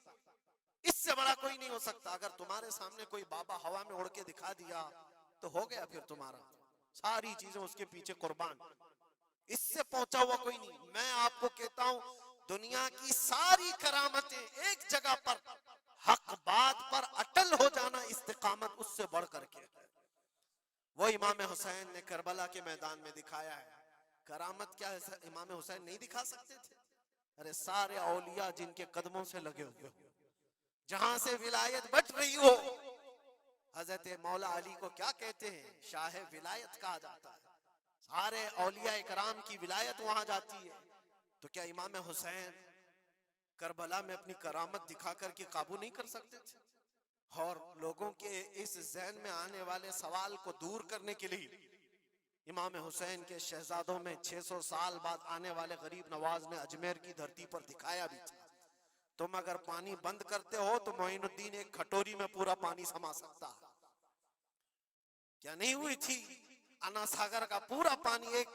اس سے بڑا کوئی نہیں ہو سکتا۔ اگر تمہارے سامنے کوئی بابا ہوا میں اڑ کے دکھا دیا تو ہو گیا پھر تمہارا، ساری چیزیں اس کے پیچھے قربان، اس سے پہنچا ہوا کوئی نہیں۔ میں آپ کو کہتا ہوں دنیا کی ساری کرامتیں ایک جگہ پر حق بات پر اٹل ہو جانا استقامت اس سے بڑھ کر کے، وہ امام حسین نے کربلا کے میدان میں دکھایا ہے۔ کرامت کیا ہے امام حسین نہیں دکھا سکتے تھے؟ ارے سارے اولیاء جن کے قدموں سے لگے ہوئے ہو، جہاں سے ولایت بٹ رہی ہو، حضرت مولا علی کو کیا کہتے ہیں؟ شاہ ولایت کہا جاتا ہے، سارے اولیاء کرام کی ولایت وہاں جاتی ہے۔ تو کیا امام حسین کربلا میں اپنی کرامت دکھا کر کے قابو نہیں کر سکتے تھے؟ اور لوگوں کے اس ذہن میں آنے والے سوال کو دور کرنے کے لیے امام حسین کے شہزادوں میں 600 سال بعد آنے والے غریب نواز نے اجمیر کی دھرتی پر دکھایا بھی تھا، تم اگر پانی بند کرتے ہو تو معین الدین ایک کھٹوری میں پورا پانی سما سکتا ہے۔ کیا نہیں ہوئی تھی؟ انا ساگر کا پورا پانی ایک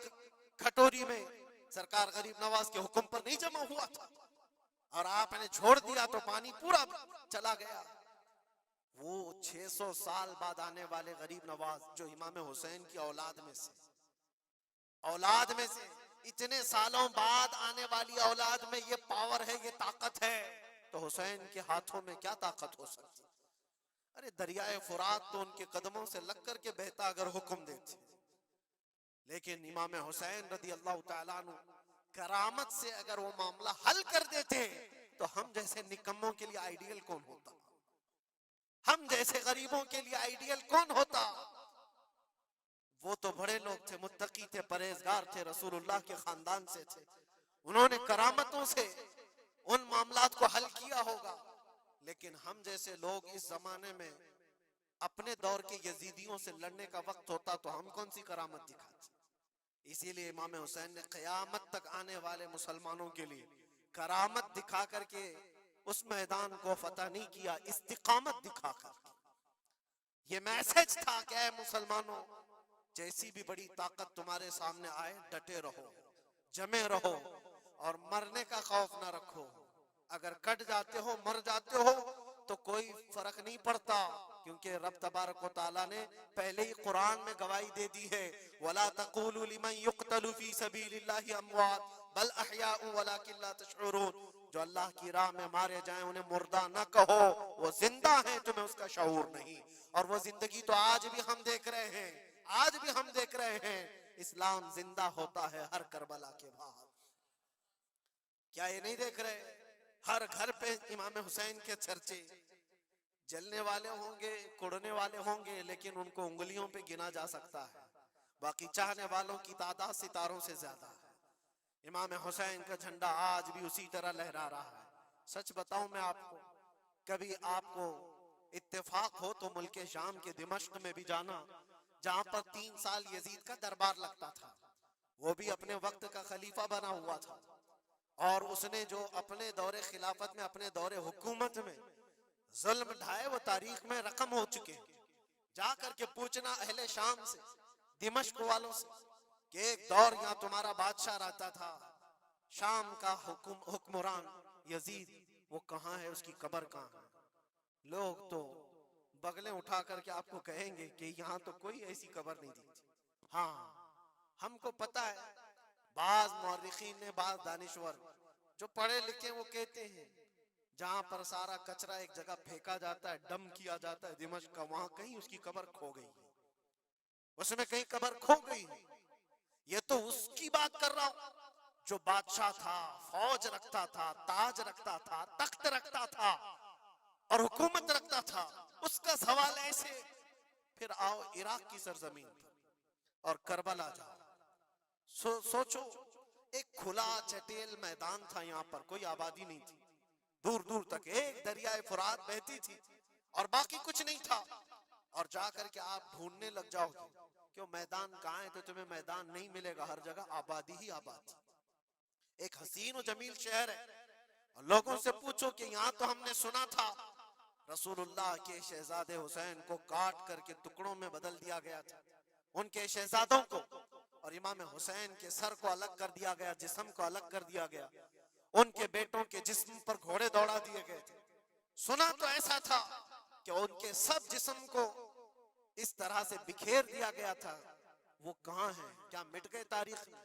کھٹوری میں سرکار غریب نواز کے حکم پر نہیں جمع ہوا تھا، اور آپ نے چھوڑ دیا تو پانی پورا چلا گیا۔ وہ 600 سال بعد آنے والے غریب نواز جو امام حسین کی اولاد میں سے اتنے سالوں بعد آنے والی اولاد میں یہ پاور ہے، یہ طاقت ہے، تو حسین کے ہاتھوں میں کیا طاقت ہو سکتی؟ ارے دریائے فرات تو ان کے قدموں سے لگ کر کے بہتا اگر حکم دیتے، لیکن امام حسین رضی اللہ تعالیٰ عنہ کرامت سے اگر وہ معاملہ حل کر دیتے تو ہم جیسے نکموں کے لیے آئیڈیل کون ہوتا؟ ہم جیسے غریبوں کے لیے آئیڈیل کون ہوتا؟ وہ تو بڑے لوگ تھے، متقی تھے، پرہیزگار تھے، رسول اللہ کے خاندان سے تھے، انہوں نے کرامتوں سے ان معاملات کو حل کیا ہوگا۔ لیکن ہم جیسے لوگ اس زمانے میں اپنے دور کے یزیدیوں سے لڑنے کا وقت ہوتا تو ہم کون سی کرامت دکھاتے؟ اسی لیے امام حسین نے قیامت تک آنے والے مسلمانوں کے لیے کرامت دکھا کر کے اس میدان کو فتح نہیں کیا، استقامت دکھا کر۔ یہ میسج تھا کہ اے مسلمانوں، جیسی بھی بڑی طاقت تمہارے سامنے آئے ڈٹے رہو، جمے رہو، اور مرنے کا خوف نہ رکھو۔ اگر کٹ جاتے ہو، مر جاتے ہو تو کوئی فرق نہیں پڑتا، کیونکہ رب تبارک و تعالیٰ نے پہلے ہی قرآن میں گواہی دے دی ہے وَلَا تَقُولُوا لِمَنْ يُقْتَلُ فِي سَبِيلِ اللَّهِ أَمْوَاتٌ بَلْ أَحْيَاءٌ وَلَكِنْ لَا تَشْعُرُونَ۔ جو اللہ کی راہ میں مارے جائیں انہیں مردہ نہ کہو، وہ زندہ ہیں، تمہیں اس کا شعور نہیں۔ اور وہ زندگی تو آج بھی ہم دیکھ رہے ہیں، آج بھی ہم دیکھ رہے ہیں، اسلام زندہ ہوتا ہے ہر کربلا کے بعد۔ کیا یہ نہیں دیکھ رہے؟ ہر گھر پہ امام حسین کے چرچے، جلنے والے ہوں گے، کڑنے والے ہوں گے، لیکن ان کو انگلیوں پہ گنا جا سکتا ہے، باقی چاہنے والوں کی تعداد ستاروں سے زیادہ ہے۔ امام حسین کا جھنڈا آج بھی اسی طرح لہرا رہا ہے۔ سچ بتاؤں میں آپ کو، کبھی آپ کو اتفاق ہو تو ملک شام کے دمشق میں بھی جانا، جہاں پر 3 سال یزید کا دربار لگتا تھا، وہ بھی اپنے وقت کا خلیفہ بنا ہوا تھا، اور اس نے جو اپنے دور خلافت میں، اپنے دور حکومت میں ظلم ڈھائے وہ تاریخ میں رقم ہو چکے۔ جا کر کے پوچھنا اہل شام سے، دمشق والوں سے، کہ ایک دور یہاں تمہارا بادشاہ رہتا تھا، شام کا حکمران یزید، وہ کہاں ہے، اس کی قبر کہاں ہے؟ لوگ تو بغلیں اٹھا کر کے آپ کو کہیں گے کہ یہاں تو کوئی ایسی قبر نہیں دی تھی۔ ہاں ہم کو پتا ہے، بعض مورخین نے، بعض دانشور جو پڑھے لکھے وہ کہتے ہیں جہاں پر سارا کچرا ایک جگہ پھینکا جاتا ہے، ڈم کیا جاتا ہے دمشق کا، وہاں کہیں اس کی قبر کھو گئی، اس میں کہیں قبر کھو گئی۔ یہ تو اس کی بات کر رہا ہوں جو بادشاہ تھا، فوج رکھتا تھا، تاج رکھتا تھا، تخت رکھتا تھا اور حکومت رکھتا تھا، اس کا سوال ایسے۔ پھر آؤ عراق کی سرزمین پر اور کربلا جاؤ، سوچو ایک کھلا چٹیل میدان تھا، یہاں پر کوئی آبادی نہیں تھی، دور دور تک ایک دریائے فرات بہتی تھی اور باقی کچھ نہیں تھا. اور جا کر کے آپ ڈھونڈنے لگ جاؤ گے کہ وہ میدان کہاں ہے تو تمہیں میدان نہیں ملے گا، ہر جگہ آبادی ہی آبادی. ایک حسین و جمیل شہر ہے، اور لوگوں سے پوچھو کہ یہاں تو ہم نے سنا تھا رسول اللہ کے شہزادے حسین کو کاٹ کر کے ٹکڑوں میں بدل دیا گیا تھا، ان کے شہزادوں کو، اور امام حسین کے سر کو الگ کر دیا گیا، جسم کو الگ کر دیا گیا، ان کے بیٹوں کے جسم پر گھوڑے دوڑا دیے گئے تھے. سنا تو ایسا تھا کہ ان کے سب جسم کو اس طرح سے بکھیر دیا گیا تھا. وہ کہاں ہیں؟ کیا مٹ گئے تاریخ میں؟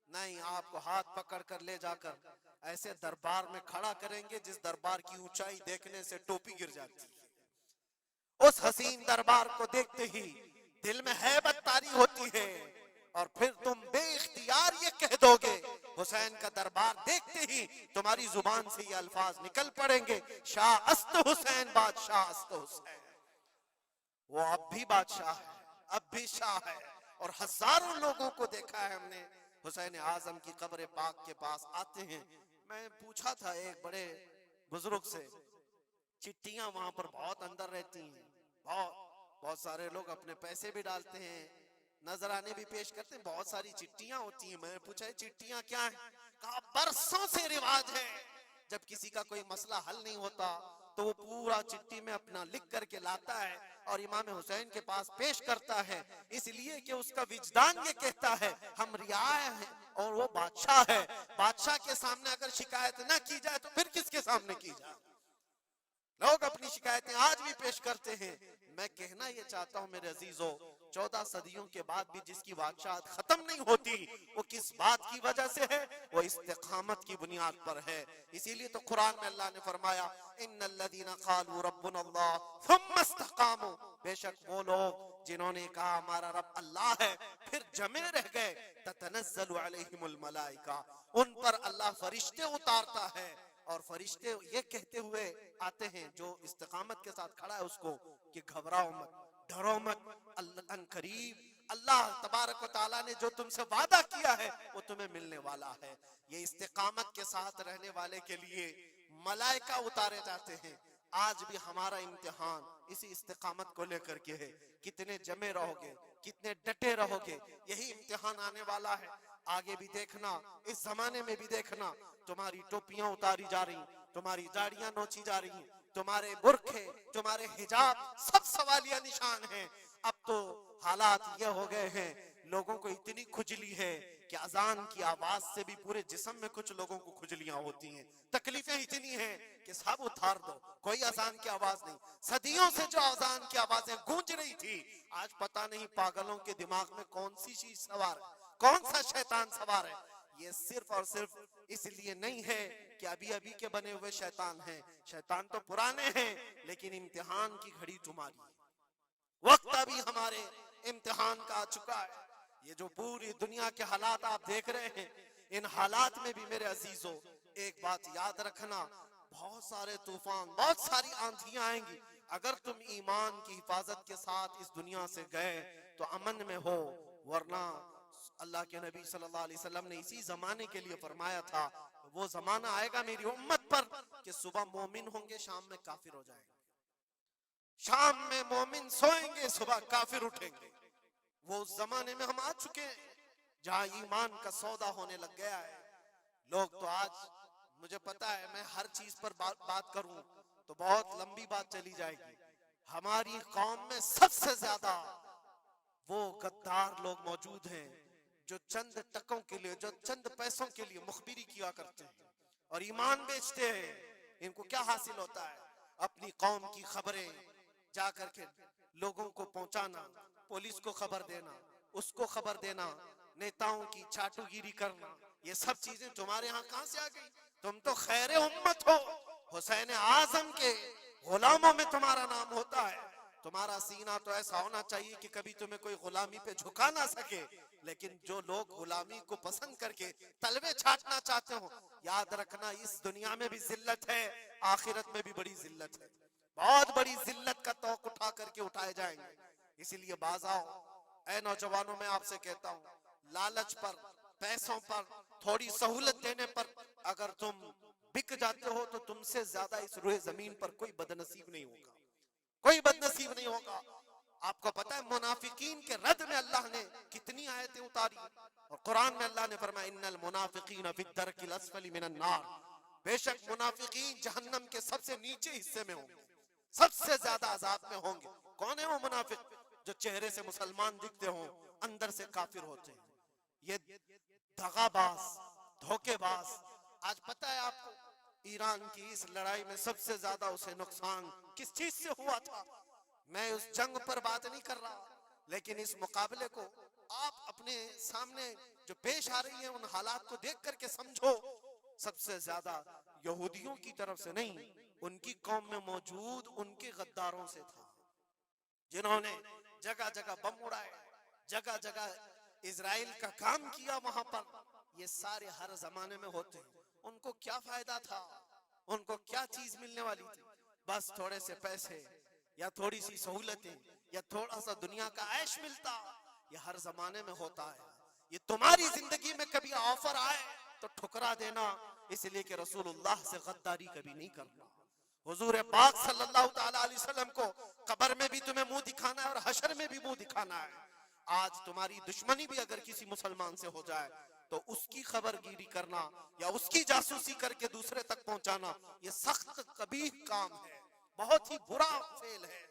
نہیں، آپ کو ہاتھ پکڑ کر لے جا کر ایسے دربار میں کھڑا کریں گے جس دربار کی اونچائی دیکھنے سے ٹوپی گر جاتی ہے. اس حسین دربار کو دیکھتے ہی دل میں ہیبت طاری ہوتی ہے، اور پھر تم بے اختیار یہ کہہ دو گے، حسین کا دربار دیکھتے ہی تمہاری زبان سے یہ الفاظ نکل پڑیں گے، شاہ است حسین، بادشاہ است حسین. وہ اب بھی بادشاہ ہے، اب بھی شاہ ہے، اور ہزاروں لوگوں کو دیکھا ہے ہم نے حسین اعظم کی قبر پاک کے پاس آتے ہیں. میں پوچھا تھا ایک بڑے بزرگ سے، چٹیاں وہاں پر بہت اندر رہتی ہیں، بہت سارے لوگ اپنے پیسے بھی ڈالتے ہیں، نذرانے بھی پیش کرتے ہیں، بہت ساری چٹیاں ہوتی ہیں. میں نے پوچھا یہ چٹیاں کیا ہیں؟ کہا برسوں سے رواج ہے، جب کسی کا کوئی مسئلہ حل نہیں ہوتا تو وہ پورا چٹی میں اپنا لکھ کر کے لاتا ہے اور امام حسین کے پاس پیش کرتا ہے، اس لیے کہ اس کا وجدان یہ کہتا ہے ہم رعایا ہیں اور وہ بادشاہ ہے. بادشاہ کے سامنے اگر شکایت نہ کی جائے تو پھر کس کے سامنے کی جائے؟ لوگ اپنی شکایتیں آج بھی پیش کرتے ہیں. میں کہنا یہ چاہتا ہوں میرے عزیزو، 14 صدیوں کے بعد بھی جس کی بادشاہت ختم نہیں ہوتی، وہ کس بات کی وجہ سے ہے؟ وہ استقامت کی بنیاد پر ہے. اسی لیے تو قرآن میں اللہ نے فرمایا ان الذین قالوا ربنا اللہ ثم استقاموا، بے شک وہ لوگ جنہوں نے کہا ہمارا رب اللہ ہے پھر جمے رہ گئے، تتنزل علیہم الملائکہ، ان پر اللہ فرشتے اتارتا ہے، اور فرشتے یہ کہتے ہوئے آتے ہیں جو استقامت کے ساتھ کھڑا ہے اس کو کہ گھبراؤ مت، ڈرو مت، ان قریب اللہ تبارک و تعالیٰ نے جو تم سے وعدہ کیا ہے وہ تمہیں ملنے والا ہے. یہ استقامت کے ساتھ رہنے والے کے لیے ملائکہ اتارے جاتے ہیں. آج بھی ہمارا امتحان اسی استقامت کو لے کر کے ہے، کتنے جمے رہو گے، کتنے ڈٹے رہو گے، یہی امتحان آنے والا ہے. آگے بھی دیکھنا، اس زمانے میں بھی دیکھنا، تمہاری ٹوپیاں اتاری جا رہی، تمہاری داڑیاں نوچی جا رہی، تمہارے برقعے، تمہارے حجاب سب سوالیہ نشان ہیں. اب تو حالات یہ ہو گئے ہیں، لوگوں کو اتنی کھجلی ہے کہ اذان کی آواز سے بھی پورے جسم میں کچھ لوگوں کو کھجلیاں ہوتی ہیں. تکلیفیں اتنی ہیں کہ سب اتار دو، کوئی اذان کی آواز نہیں. صدیوں سے جو اذان کی آوازیں گونج رہی تھی، آج پتہ نہیں پاگلوں کے دماغ میں کون سی چیز سوار ہے، کون سا شیطان سوار ہے. یہ صرف اور صرف اس لیے نہیں ہے کہ ابھی ابھی کے بنے ہوئے شیطان ہیں، شیطان تو پرانے ہیں، لیکن امتحان کی گھڑی تمہاری ہے. وقت ابھی ہمارے امتحان کا آ چکا ہے. یہ جو پوری دنیا کے حالات آپ دیکھ رہے ہیں، ان حالات میں بھی میرے عزیزو ایک بات یاد رکھنا، بہت سارے طوفان، بہت ساری آندھیاں آئیں گی. اگر تم ایمان کی حفاظت کے ساتھ اس دنیا سے گئے تو امن میں ہو، ورنہ اللہ کے نبی صلی اللہ علیہ وسلم نے اسی زمانے کے لیے فرمایا تھا وہ زمانہ آئے گا میری امت پر کہ صبح مومن ہوں گے، شام میں کافر ہو جائیں گے. شام میں مومن سوئیں گے، صبح کافر اٹھیں گے. وہ اس زمانے میں ہم آ چکے ہیں جہاں ایمان کا سودا ہونے لگ گیا ہے. لوگ تو آج، مجھے پتا ہے میں ہر چیز پر بات کروں تو بہت لمبی بات چلی جائے گی. ہماری قوم میں سب سے زیادہ وہ غدار لوگ موجود ہیں جو چند ٹکوں کے لیے، جو چند پیسوں کے لیے مخبری کیا کرتے ہیں اور ایمان بیچتے ہیں. ان کو کیا حاصل ہوتا ہے؟ اپنی قوم کی خبریں جا کر کے لوگوں کو پہنچانا، پولیس کو خبر دینا، اس کو خبر دینا، نیتاؤں کی چاٹو گیری کرنا. یہ سب چیزیں تمہارے ہاں کہاں سے آ گئی؟ تم تو خیر امت ہو، حسین اعظم کے غلاموں میں تمہارا نام ہوتا ہے. تمہارا سینہ تو ایسا ہونا چاہیے کہ کبھی تمہیں کوئی غلامی پہ جھکا نہ سکے. لیکن جو لوگ غلامی کو پسند کر کے تلوے چھاٹنا چاہتے ہو، یاد رکھنا اس دنیا میں بھی ذلت ہے، آخرت میں بھی بڑی ذلت ہے. بہت بڑی ذلت کا توق اٹھا کر کے اٹھائے جائیں گے. اسی لیے باز آؤ اے نوجوانوں، میں آپ سے کہتا ہوں، لالچ پر، پیسوں پر تھوڑی سہولت دینے پر اگر تم بک جاتے ہو تو تم سے زیادہ اس روئے زمین پر کوئی بدنصیب نہیں ہوگا، کوئی بدنصیب نہیں ہوگا۔ آپ کو پتا ہے منافقین کے رد میں اللہ نے کتنی آیتیں اتاری، اور قرآن میں اللہ نے فرمایا ان المنافقین فی الدرک الاسفل من النار، بے شک منافقین جہنم کے سب سے نیچے حصے میں ہوں گے، سب سے زیادہ عذاب میں ہوں گے۔ کون ہے وہ منافق؟ جو چہرے سے مسلمان دکھتے ہوں اندر سے کافر ہوتے ہیں، یہ دغا باز، دھوکے باز۔ آج پتہ ہے آپ کو ایران کی اس لڑائی میں سب سے زیادہ اسے نقصان کس چیز سے ہوا تھا؟ میں اس جنگ پر بات نہیں کر رہا، لیکن اس مقابلے کو آپ اپنے سامنے جو پیش آ رہی ہے ان حالات کو دیکھ کر کے سمجھو۔ سب سے زیادہ یہودیوں کی طرف سے نہیں، ان کی قوم میں موجود ان کے غداروں سے تھا، جنہوں نے جگہ جگہ بم اڑائے، جگہ جگہ اسرائیل کا کام کیا وہاں پر۔ یہ سارے ہر زمانے میں ہوتے ہیں۔ ان کو کیا فائدہ تھا؟ ان کو کیا چیز ملنے والی تھی؟ بس تھوڑے سے پیسے یا تھوڑی سی سہولتیں یا تھوڑا سا دنیا کا عیش ملتا۔ یہ ہر زمانے میں ہوتا ہے۔ یہ تمہاری زندگی میں کبھی آفر آئے تو ٹھکرا دینا، اس لیے کہ رسول اللہ سے غداری کبھی نہیں کرنا۔ حضور پاک صلی اللہ تعالیٰ علیہ وسلم کو قبر میں بھی تمہیں منہ دکھانا ہے اور حشر میں بھی منہ دکھانا ہے۔ آج تمہاری دشمنی بھی اگر کسی مسلمان سے ہو جائے تو اس کی خبر گیری کرنا یا اس کی جاسوسی کر کے دوسرے تک پہنچانا، یہ سخت قبیح کام ہے، بہت ہی برا فعل ہے۔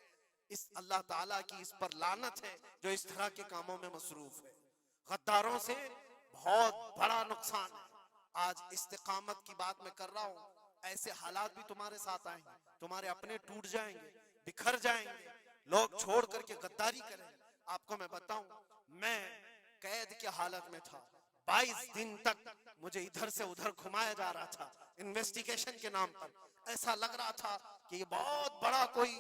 اس اللہ تعالیٰ کی اس پر لعنت ہے جو اس طرح کے کاموں میں مصروف ہے۔ غداروں سے بہت بڑا نقصان ہے۔ آج استقامت کی بات میں کر رہا ہوں، ایسے حالات بھی تمہارے ساتھ آئیں گے، تمہارے اپنے ٹوٹ جائیں گے، بکھر جائیں گے، لوگ چھوڑ کر کے غداری کریں گے۔ آپ کو میں بتاؤں، میں قید کی حالت میں تھا، 22 دن تک مجھے ادھر سے ادھر گھمایا جا رہا تھا انویسٹیگیشن کے نام پر۔ ایسا لگ رہا تھا کہ یہ بہت بڑا کوئی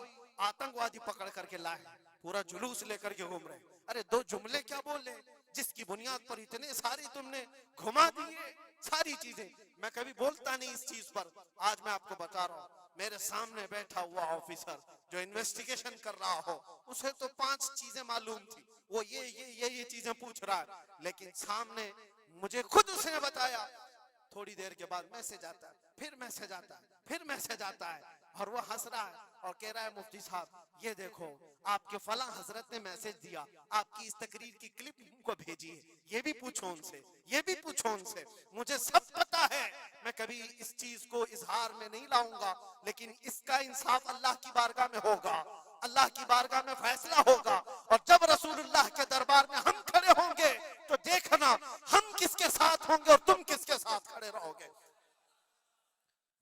آتنکوادی پکڑ کر کے لائے، پورا جلوس لے کر کے گھوم رہے۔ ارے دو جملے کیا بولے جس کی بنیاد پر اتنے ساری تم نے گھما دیے ساری چیزیں۔ میں کبھی بولتا نہیں اس چیز پر، آج میں آپ کو بتا رہا ہوں۔ میرے سامنے بیٹھا ہوا آفیسر جو انویسٹیگیشن کر رہا ہو، اسے تو 5 چیزیں معلوم تھی، وہ یہ چیزیں پوچھ رہا ہے، لیکن سامنے مجھے خود اس نے بتایا۔ تھوڑی دیر کے بعد میسج آتا ہے، پھر میسج آتا ہے، پھر میسج آتا ہے، اور وہ ہنس رہا ہے اور کہہ رہا ہے مفتی صاحب یہ دیکھو آپ کے فلاں حضرت نے میسج دیا، آپ کی اس تقریر کی کلپ ان کو بھیجی ہے، یہ بھی پوچھو ان سے، یہ بھی پوچھو ان سے۔ مجھے سب پتا ہے، میں کبھی اس چیز کو اظہار میں نہیں لاؤں گا، لیکن اس کا انصاف اللہ کی بارگاہ میں ہوگا، اللہ کی بارگاہ میں فیصلہ ہوگا، اور جب رسول اللہ کے دربار میں ہم کھڑے ہوں گے تو دیکھنا ہم کس کے ساتھ ہوں گے اور تم کس کے ساتھ کھڑے رہو گے۔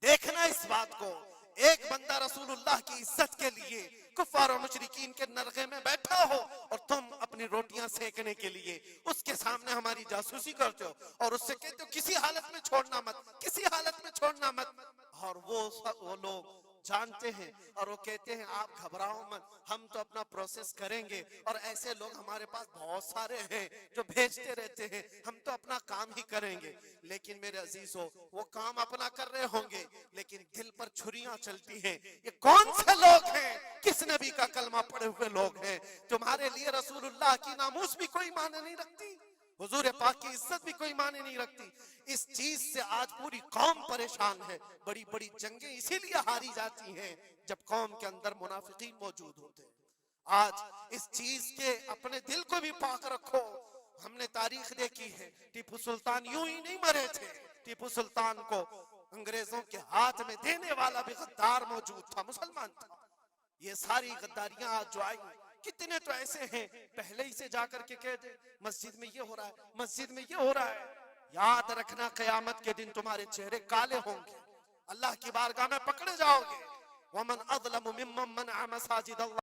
دیکھنا اس بات کو، ایک بندہ رسول اللہ کی عزت کے لیے کفار و مشرکین کے نرغے میں بیٹھا ہو اور تم اپنی روٹیاں سیکنے کے لیے اس کے سامنے ہماری جاسوسی کرتے ہو اور اس سے کہتے ہو کسی حالت میں چھوڑنا مت، کسی حالت میں چھوڑنا مت۔ اور وہ لوگ جانتے ہیں اور وہ کہتے ہیں آپ گھبراؤ مت، ہم تو اپنا پروسیس کریں گے، اور ایسے لوگ ہمارے پاس بہت سارے ہیں جو بھیجتے رہتے ہیں، ہم تو اپنا کام ہی کریں گے۔ لیکن میرے عزیزو، وہ کام اپنا کر رہے ہوں گے لیکن دل پر چھریاں چلتی ہیں۔ یہ کون سے لوگ ہیں؟ کس نبی کا کلمہ پڑھے ہوئے لوگ ہیں؟ تمہارے لیے رسول اللہ کی ناموس بھی کوئی معنی نہیں رکھتی، حضور پاک کی عزت بھی کوئی معنی نہیں رکھتی۔ اس چیز سے آج پوری قوم پریشان ہے۔ بڑی بڑی جنگیں اسی لیے ہاری جاتی ہیں جب قوم کے اندر منافقین موجود ہوتے ہیں۔ آج اس چیز کے اپنے دل کو بھی پاک رکھو۔ ہم نے تاریخ دیکھی ہے، ٹیپو سلطان یوں ہی نہیں مرے تھے، ٹیپو سلطان کو انگریزوں کے ہاتھ میں دینے والا بھی غدار موجود تھا، مسلمان تھا۔ یہ ساری غداریاں آج جو آئی، کتنے تو ایسے ہیں پہلے ہی سے جا کر کے کہہ دے مسجد میں یہ ہو رہا ہے، مسجد میں یہ ہو رہا ہے۔ یاد رکھنا قیامت کے دن تمہارے چہرے کالے ہوں گے، اللہ کی بارگاہ میں پکڑے جاؤ گے۔ وَمَنْ أَظْلَمُ مِمَّنْ مَنَعَ مَسَاجِدَ اللَّهِ